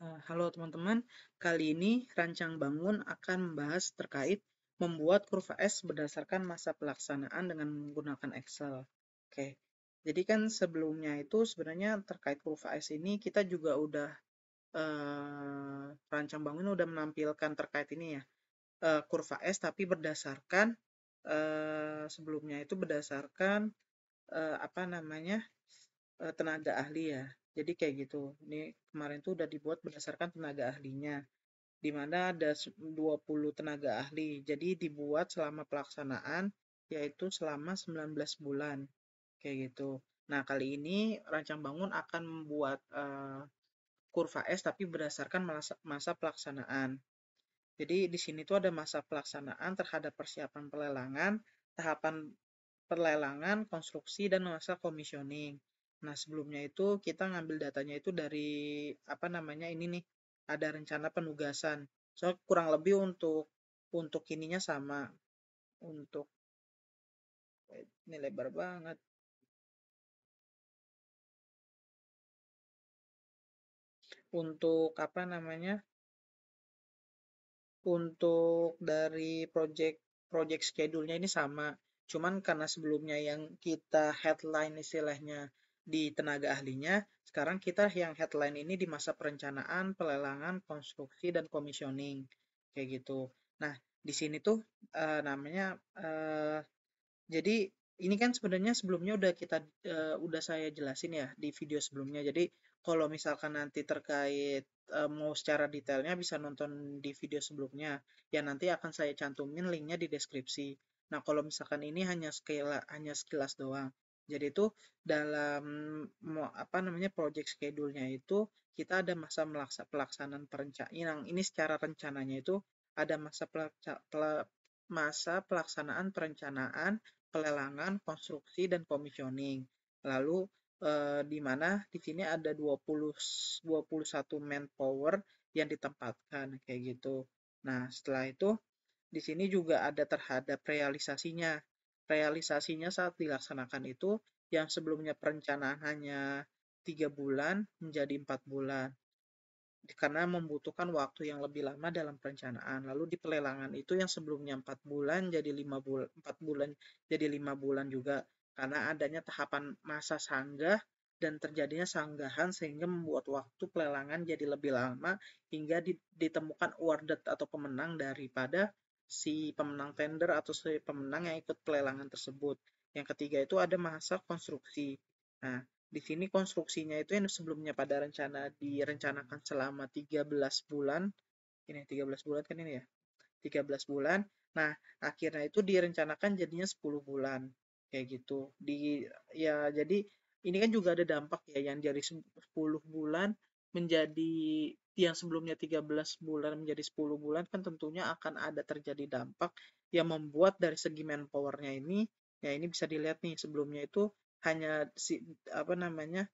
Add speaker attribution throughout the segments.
Speaker 1: Halo teman-teman, kali ini Rancang Bangun akan membahas terkait membuat kurva S berdasarkan masa pelaksanaan dengan menggunakan Excel. Oke, jadi kan sebelumnya itu sebenarnya terkait kurva S ini kita juga udah Rancang Bangun udah menampilkan terkait ini ya, kurva S tapi berdasarkan sebelumnya itu berdasarkan apa namanya tenaga ahli ya. Jadi kayak gitu. Ini kemarin tuh udah dibuat berdasarkan tenaga ahlinya, di mana ada 20 tenaga ahli. Jadi dibuat selama pelaksanaan, yaitu selama 19 bulan. Kayak gitu. Nah, kali ini Rancang Bangun akan membuat kurva S tapi berdasarkan masa pelaksanaan. Jadi di sini tuh ada masa pelaksanaan terhadap persiapan pelelangan, tahapan pelelangan, konstruksi, dan masa commissioning. Nah, sebelumnya itu kita ngambil datanya itu dari apa namanya ini nih, ada rencana penugasan. So, kurang lebih untuk ininya sama. Untuk ini lebar banget. Untuk apa namanya? Untuk dari project schedule-nya ini sama. Cuman karena sebelumnya yang kita headline istilahnya di tenaga ahlinya, sekarang kita yang headline ini di masa perencanaan, pelelangan, konstruksi, dan commissioning. Kayak gitu. Nah, di sini tuh namanya jadi ini kan sebenarnya sebelumnya udah saya jelasin ya di video sebelumnya. Jadi kalau misalkan nanti terkait mau secara detailnya bisa nonton di video sebelumnya. Ya nanti akan saya cantumin linknya di deskripsi. Nah kalau misalkan ini hanya sekilas doang. Jadi itu dalam apa namanya project schedule-nya itu kita ada masa pelaksanaan perencanaan. Yang ini secara rencananya itu ada masa pelaksanaan perencanaan, pelelangan, konstruksi, dan commissioning. Lalu di mana di sini ada 21 manpower yang ditempatkan kayak gitu. Nah, setelah itu di sini juga ada terhadap realisasinya. Realisasinya saat dilaksanakan itu yang sebelumnya perencanaan hanya 3 bulan menjadi 4 bulan karena membutuhkan waktu yang lebih lama dalam perencanaan. Lalu di pelelangan itu yang sebelumnya 4 bulan jadi 5 bulan, 4 bulan jadi 5 bulan juga karena adanya tahapan masa sanggah dan terjadinya sanggahan sehingga membuat waktu pelelangan jadi lebih lama hingga ditemukan awarded atau pemenang daripada si pemenang tender atau si pemenang yang ikut pelelangan tersebut. Yang ketiga itu ada masa konstruksi. Nah, di sini konstruksinya itu yang sebelumnya pada rencana direncanakan selama 13 bulan. Ini 13 bulan kan ini ya. 13 bulan. Nah, akhirnya itu direncanakan jadinya 10 bulan. Kayak gitu. Ya jadi ini kan juga ada dampak ya yang dari 10 bulan menjadi yang sebelumnya 13 bulan menjadi 10 bulan kan tentunya akan ada terjadi dampak yang membuat dari segi manpower-nya ini ya ini bisa dilihat nih sebelumnya itu hanya apa namanya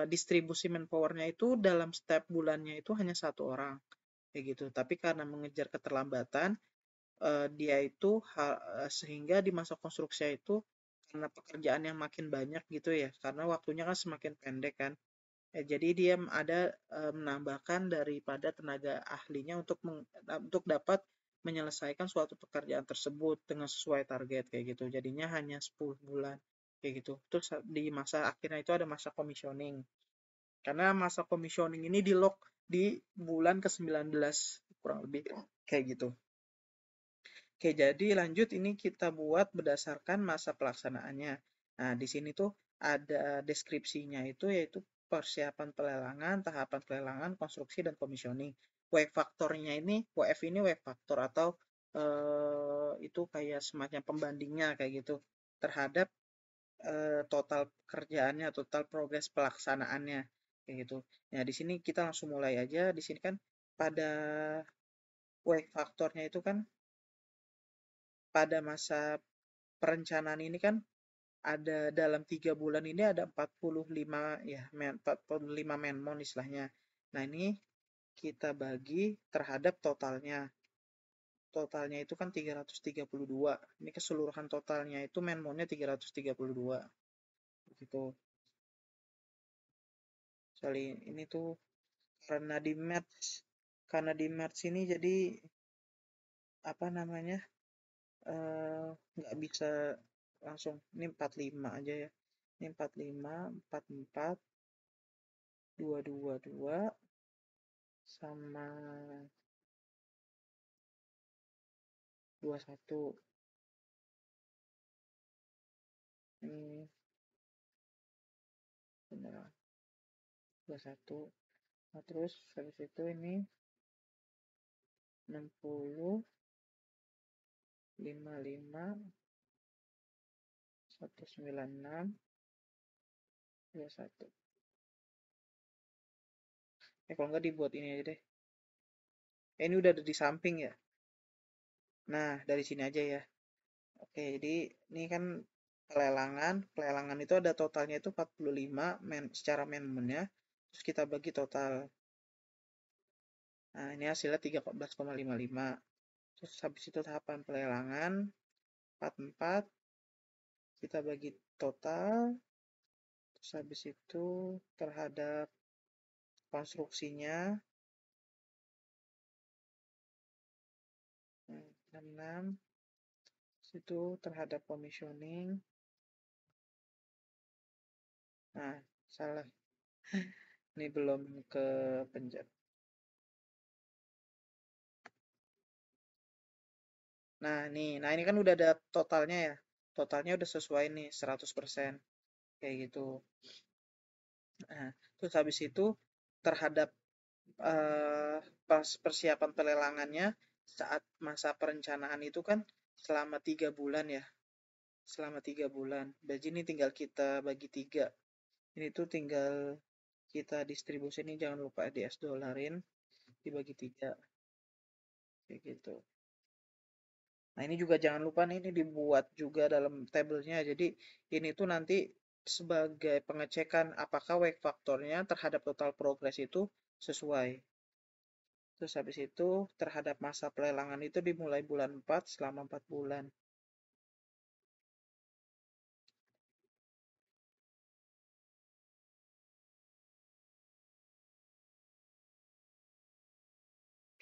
Speaker 1: distribusi manpower-nya itu dalam setiap bulannya itu hanya 1 orang kayak gitu. Tapi karena mengejar keterlambatan, dia itu sehingga di masa konstruksi itu karena pekerjaan yang makin banyak gitu ya, karena waktunya kan semakin pendek kan. Jadi dia ada menambahkan daripada tenaga ahlinya untuk dapat menyelesaikan suatu pekerjaan tersebut dengan sesuai target kayak gitu. Jadinya hanya 10 bulan kayak gitu. Terus di masa akhirnya itu ada masa commissioning. Karena masa commissioning ini di lock di bulan ke-19 kurang lebih kayak gitu. Oke, jadi lanjut ini kita buat berdasarkan masa pelaksanaannya. Nah, di sini tuh ada deskripsinya itu yaitu persiapan pelelangan, tahapan pelelangan, konstruksi, dan commissioning. WF faktornya ini, WF ini WF faktor atau itu kayak semacam pembandingnya kayak gitu terhadap total pekerjaannya, total progres pelaksanaannya kayak gitu. Nah, di sini kita langsung mulai aja. Di sini kan pada WF faktornya itu kan pada masa perencanaan ini kan ada dalam 3 bulan ini ada 45 ya 45 menmon istilahnya. Nah ini kita bagi terhadap totalnya. Totalnya itu kan 332. Ini keseluruhan totalnya itu menmonnya 332. Begitu. Soalnya ini tuh karena di match karena di match ini jadi apa namanya eh, nggak bisa langsung ini 45 aja ya, ini 45 44 222 sama 21 ini beneran 21. Nah, terus habis itu ini 60 55 196 21. Kalau nggak dibuat ini aja deh. Ini udah ada di samping ya. Nah, dari sini aja ya. Oke, jadi ini kan pelelangan. Pelelangan itu ada totalnya itu 45 secara manajemennya. Terus kita bagi total. Nah, ini hasilnya 13,55. Terus habis itu tahapan pelelangan 44 kita bagi total. Terus habis itu terhadap konstruksinya 66, itu terhadap commissioning. Nah, salah. Ini belum ke penjat. Nah ini kan udah ada totalnya ya. Totalnya udah sesuai nih 100%. Kayak gitu. Nah, terus habis itu terhadap pas persiapan pelelangannya saat masa perencanaan itu kan selama 3 bulan ya. Selama 3 bulan. Jadi ini tinggal kita bagi 3. Ini tuh tinggal kita distribusi ini jangan lupa di US dolarin dibagi 3 kayak gitu. Nah, ini juga jangan lupa nih, ini dibuat juga dalam tabelnya. Jadi, ini tuh nanti sebagai pengecekan apakah wake faktornya terhadap total progress itu sesuai. Terus habis itu terhadap masa pelelangan itu dimulai bulan 4 selama 4 bulan.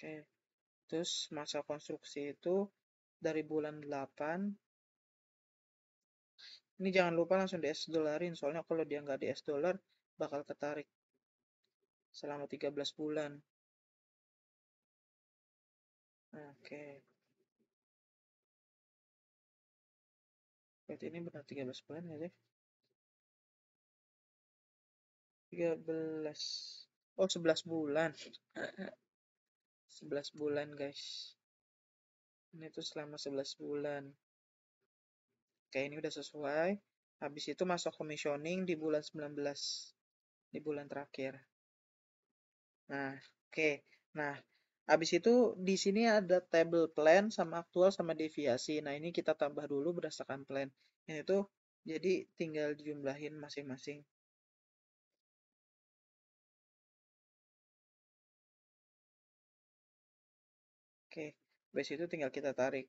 Speaker 1: Oke. Terus masa konstruksi itu dari bulan 8. Ini jangan lupa langsung di US dolarin, soalnya kalau dia nggak di US dollar bakal ketarik selama 13 bulan. Oke. Berarti ini benar 13 bulan ya deh. 13. Oh, 11 bulan. 11 bulan, guys. Ini tuh selama 11 bulan. Oke, ini udah sesuai. Habis itu masuk commissioning di bulan 19. Di bulan terakhir. Nah, oke. Nah, habis itu di sini ada table plan sama aktual sama deviasi. Nah, ini kita tambah dulu berdasarkan plan. Ini tuh jadi tinggal dijumlahin masing-masing. Oke, habis itu tinggal kita tarik.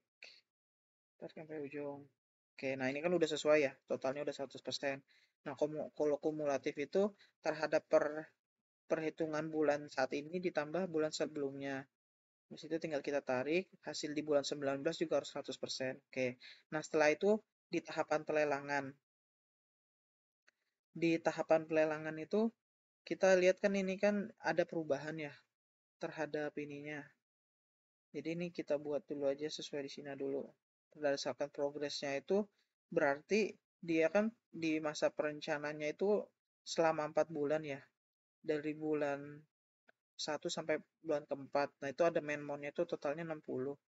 Speaker 1: Tarik sampai ujung. Oke, nah ini kan udah sesuai ya, totalnya udah 100%. Nah, kalau kumulatif itu terhadap perhitungan bulan saat ini ditambah bulan sebelumnya. Di situ tinggal kita tarik, hasil di bulan 19 juga harus 100%. Oke, nah setelah itu di tahapan pelelangan. Di tahapan pelelangan itu kita lihat kan ini kan ada perubahan ya terhadap ininya. Jadi ini kita buat dulu aja sesuai di sini dulu. Berdasarkan progresnya itu berarti dia kan di masa perencanaannya itu selama 4 bulan ya. Dari bulan 1 sampai bulan keempat. Nah itu ada menmonnya itu totalnya 60.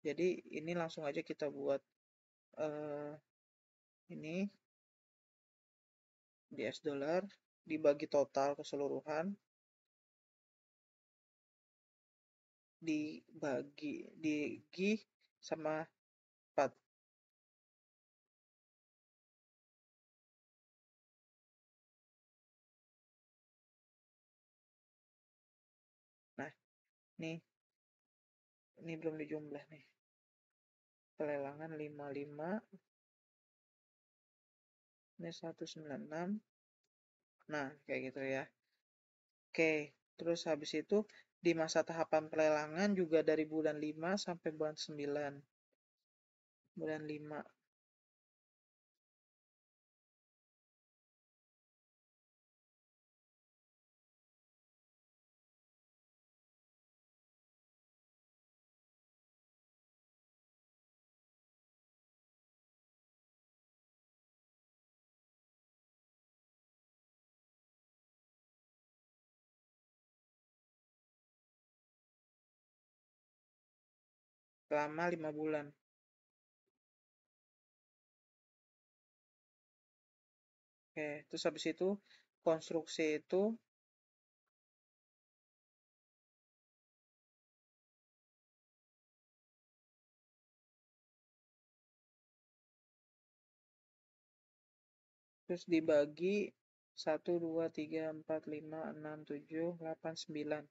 Speaker 1: Jadi ini langsung aja kita buat eh, ini di US dollar dibagi total keseluruhan dibagi sama 4. Nah, ini belum dijumlah nih. Pelelangan 55, ini 196. Nah, kayak gitu ya. Oke, Terus habis itu di masa tahapan pelelangan juga dari bulan 5 sampai bulan 9. Bulan 5 selama 5 bulan. Oke, terus habis itu konstruksi itu terus dibagi 1, 2, 3, 4, 5, 6, 7, 8, 9.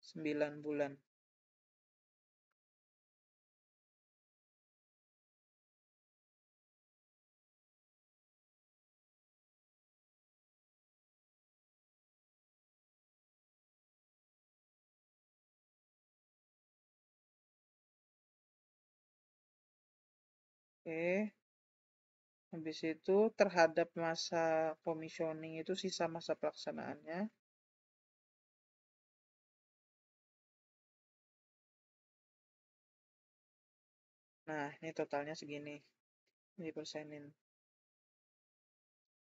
Speaker 1: 9 bulan. Oke, habis itu terhadap masa commissioning itu sisa masa pelaksanaannya. Nah, ini totalnya segini. Ini persenin.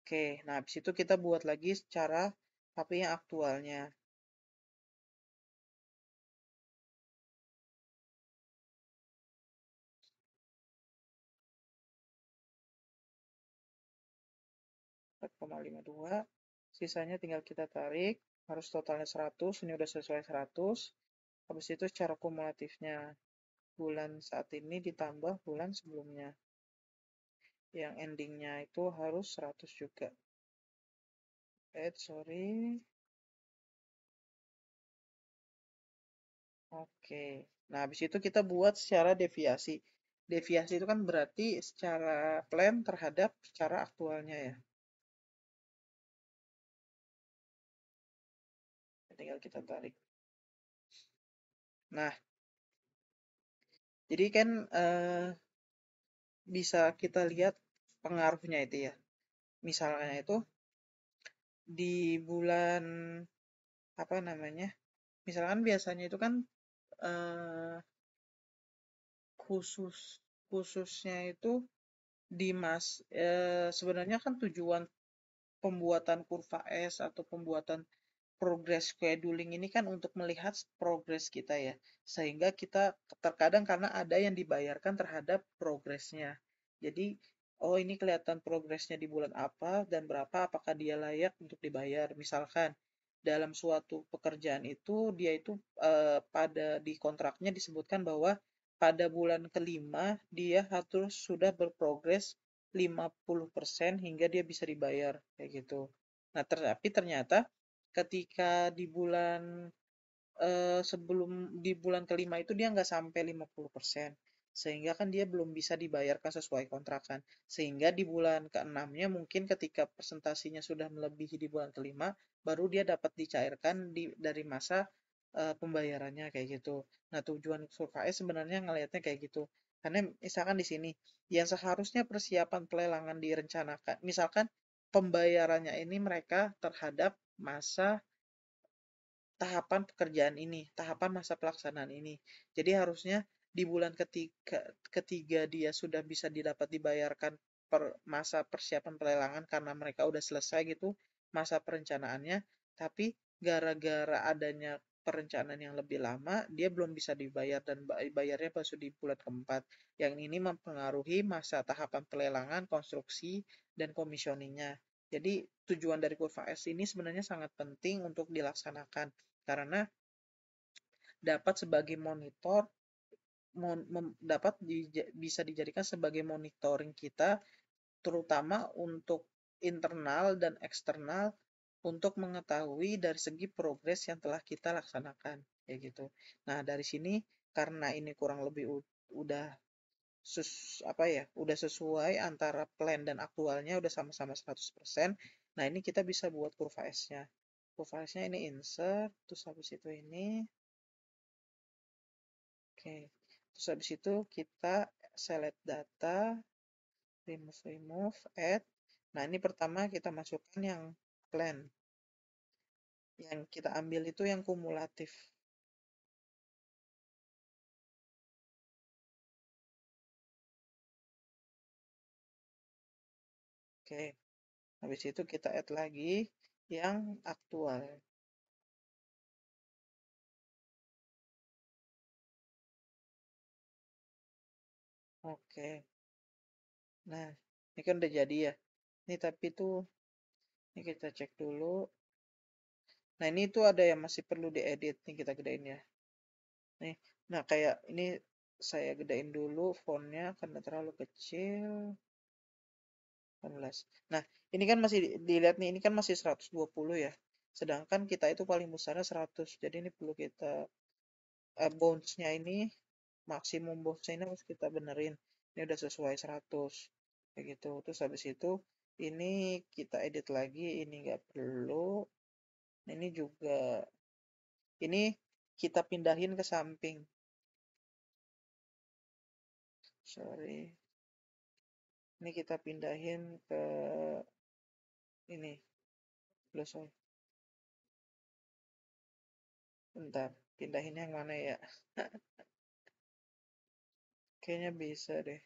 Speaker 1: Oke, nah habis itu kita buat lagi secara tapi yang aktualnya. Empat koma lima dua. Sisanya tinggal kita tarik. Harus totalnya 100. Ini udah sesuai 100. Habis itu secara kumulatifnya. Bulan saat ini ditambah bulan sebelumnya. Yang endingnya itu harus 100 juga. Sorry. Oke. Nah, habis itu kita buat secara deviasi. Deviasi itu kan berarti secara plan terhadap secara aktualnya ya. Tinggal kita tarik. Nah, jadi kan bisa kita lihat pengaruhnya itu ya. Misalnya itu di bulan apa namanya? Misalkan biasanya itu kan eh, khususnya itu di sebenarnya kan tujuan pembuatan kurva S atau pembuatan progress scheduling ini kan untuk melihat progres kita ya. Sehingga kita terkadang karena ada yang dibayarkan terhadap progresnya. Jadi, oh ini kelihatan progresnya di bulan apa dan berapa, apakah dia layak untuk dibayar. Misalkan dalam suatu pekerjaan itu dia itu pada di kontraknya disebutkan bahwa pada bulan kelima dia harus sudah berprogres 50% hingga dia bisa dibayar kayak gitu. Nah, tapi ternyata ketika sebelum di bulan kelima itu dia nggak sampai 50%. Sehingga kan dia belum bisa dibayarkan sesuai kontrakan. Sehingga di bulan keenamnya mungkin ketika presentasinya sudah melebihi di bulan kelima, baru dia dapat dicairkan dari masa pembayarannya kayak gitu. Nah, tujuan survei sebenarnya ngelihatnya kayak gitu. Karena misalkan di sini, yang seharusnya persiapan pelelangan direncanakan, misalkan pembayarannya ini mereka terhadap masa tahapan pekerjaan ini, tahapan masa pelaksanaan ini. Jadi harusnya di bulan ketiga dia sudah bisa didapat dibayarkan per masa persiapan pelelangan karena mereka udah selesai gitu masa perencanaannya, tapi gara-gara adanya perencanaan yang lebih lama, dia belum bisa dibayar dan bayarnya pas di bulan keempat. Yang ini mempengaruhi masa tahapan pelelangan, konstruksi, dan komisioningnya. Jadi tujuan dari kurva S ini sebenarnya sangat penting untuk dilaksanakan karena dapat sebagai monitor dapat bisa dijadikan sebagai monitoring kita terutama untuk internal dan eksternal untuk mengetahui dari segi progres yang telah kita laksanakan kayak gitu. Nah, dari sini karena ini kurang lebih udah apa ya, udah sesuai antara plan dan aktualnya udah sama-sama 100%. Nah, ini kita bisa buat kurva S-nya. Kurva S-nya ini insert, terus habis itu ini, oke. Terus habis itu kita select data, remove, add. Nah, ini pertama kita masukkan yang plan. Yang kita ambil itu yang kumulatif. Oke, habis itu kita add lagi yang aktual. Oke, nah ini kan udah jadi ya. Ini tapi tuh, ini kita cek dulu. Nah ini tuh ada yang masih perlu diedit. Nih kita gedein ya. Nih, nah kayak ini saya gedein dulu fontnya karena terlalu kecil. 18. Nah, ini kan masih dilihat nih, ini kan masih 120 ya. Sedangkan kita itu paling besarnya 100. Jadi ini perlu kita bounce-nya ini maksimum bounce-nya ini harus kita benerin. Ini udah sesuai 100. Kayak gitu. Terus habis itu ini kita edit lagi, ini nggak perlu. Ini juga ini kita pindahin ke samping. Sorry. Ini kita pindahin ke ini. Belum sorry. Bentar, pindahin yang mana ya? Kayaknya bisa deh.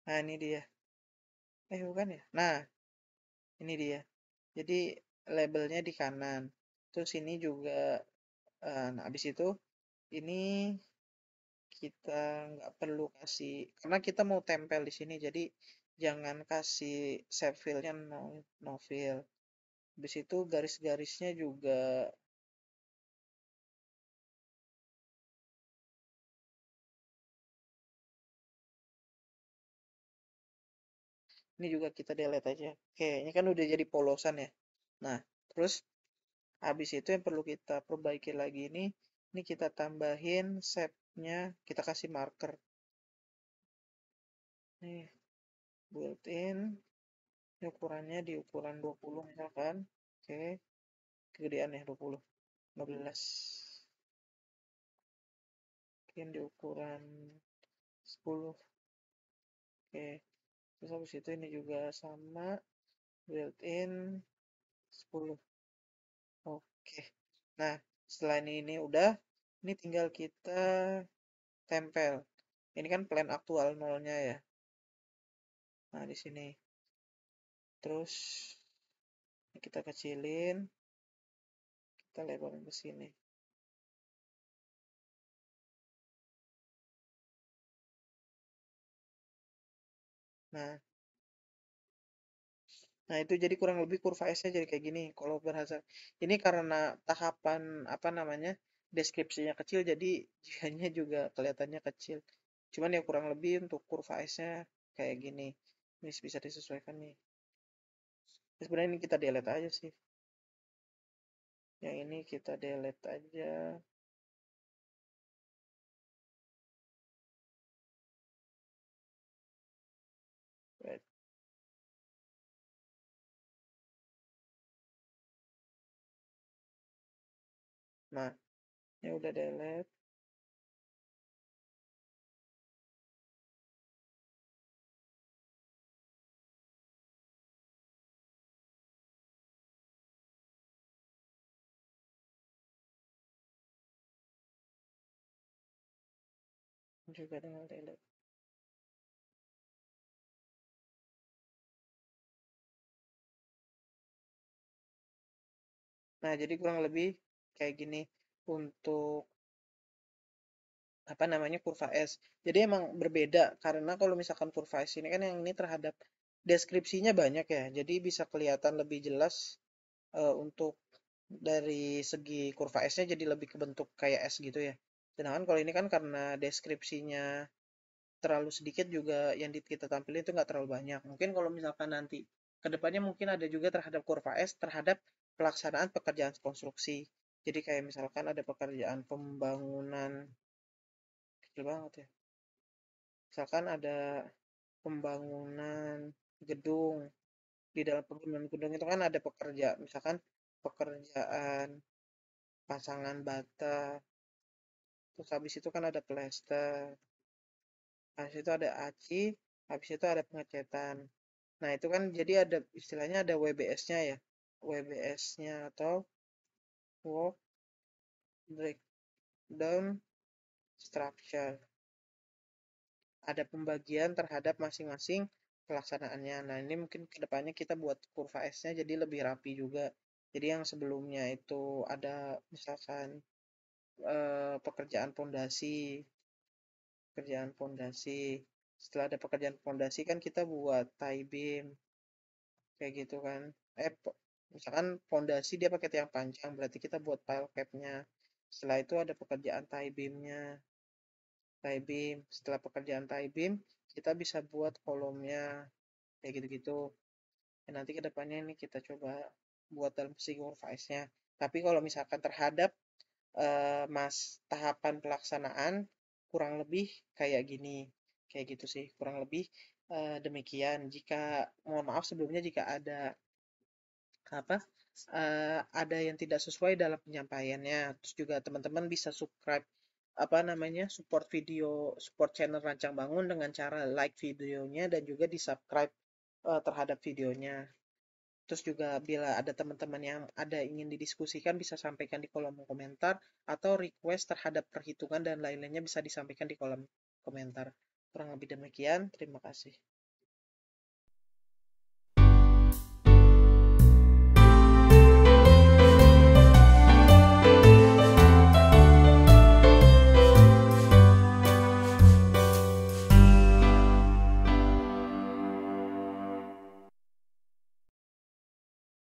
Speaker 1: Nah, ini dia. Bukan ya? Nah, ini dia. Jadi, labelnya di kanan. Terus ini juga, nah, habis itu, ini kita nggak perlu kasih, karena kita mau tempel di sini, jadi jangan kasih save fill-nya no fill. Habis itu garis-garisnya juga, ini juga kita delete aja. Oke, ini kan udah jadi polosan ya. Nah, terus habis itu yang perlu kita perbaiki lagi ini kita tambahin shape-nya, kita kasih marker. Nih, built-in, ini ukurannya di ukuran 20 misalkan. Oke, kegedean ya 20, 15. Mungkin di ukuran 10. Oke, terus habis itu ini juga sama, built-in 10. Oke, nah setelah ini udah, ini tinggal kita tempel. Ini kan plan aktual nolnya ya. Nah, di sini. Terus kita kecilin, kita lebarin ke sini. Nah, nah itu jadi kurang lebih kurva S-nya jadi kayak gini. Kalau berhasil, ini karena tahapan apa namanya deskripsinya kecil, jadi jadinya juga kelihatannya kecil. Cuman ya kurang lebih untuk kurva S-nya kayak gini. Ini bisa disesuaikan nih. Sebenarnya ini kita delete aja sih. Yang ini kita delete aja. Wait. Nah, ini udah delete. Juga dengan delete. Nah, jadi kurang lebih kayak gini untuk apa namanya kurva S. Jadi emang berbeda karena kalau misalkan kurva S ini kan yang ini terhadap deskripsinya banyak ya. Jadi bisa kelihatan lebih jelas untuk dari segi kurva S-nya jadi lebih kebentuk kayak S gitu ya. Sedangkan kalau ini kan karena deskripsinya terlalu sedikit juga yang kita tampilin itu nggak terlalu banyak. Mungkin kalau misalkan nanti kedepannya mungkin ada juga terhadap kurva S terhadap pelaksanaan pekerjaan konstruksi. Jadi kayak misalkan ada pekerjaan pembangunan kecil banget ya. Misalkan ada pembangunan gedung. Di dalam pegunungan-gunung itu kan ada pekerja, misalkan pekerjaan pasangan bata, terus habis itu kan ada plester, habis itu ada aci, habis itu ada pengecetan. Nah, itu kan jadi ada istilahnya ada WBS-nya ya. WBS-nya atau Work Breakdown Structure. Ada pembagian terhadap masing-masing pelaksanaannya. Nah, ini mungkin kedepannya kita buat kurva S-nya jadi lebih rapi juga. Jadi yang sebelumnya itu ada misalkan pekerjaan pondasi. Setelah ada pekerjaan pondasi kan kita buat tie beam kayak gitu kan. Misalkan pondasi dia pakai tiang panjang, berarti kita buat pile cap-nya. Setelah itu ada pekerjaan tie beam-nya. Tie beam. Setelah pekerjaan tie beam, kita bisa buat kolomnya kayak gitu-gitu. Dan nanti kedepannya ini kita coba buat dalam Sigur Vice-nya. Tapi kalau misalkan terhadap tahapan pelaksanaan kurang lebih kayak gini, kayak gitu sih, kurang lebih demikian. Mohon maaf sebelumnya jika apa ada yang tidak sesuai dalam penyampaiannya. Terus juga teman-teman bisa subscribe support channel Rancang Bangun dengan cara like videonya dan juga di subscribe terhadap videonya. Terus juga bila ada teman-teman yang ada ingin didiskusikan bisa sampaikan di kolom komentar atau request terhadap perhitungan dan lain-lainnya bisa disampaikan di kolom komentar. Kurang lebih demikian, terima kasih.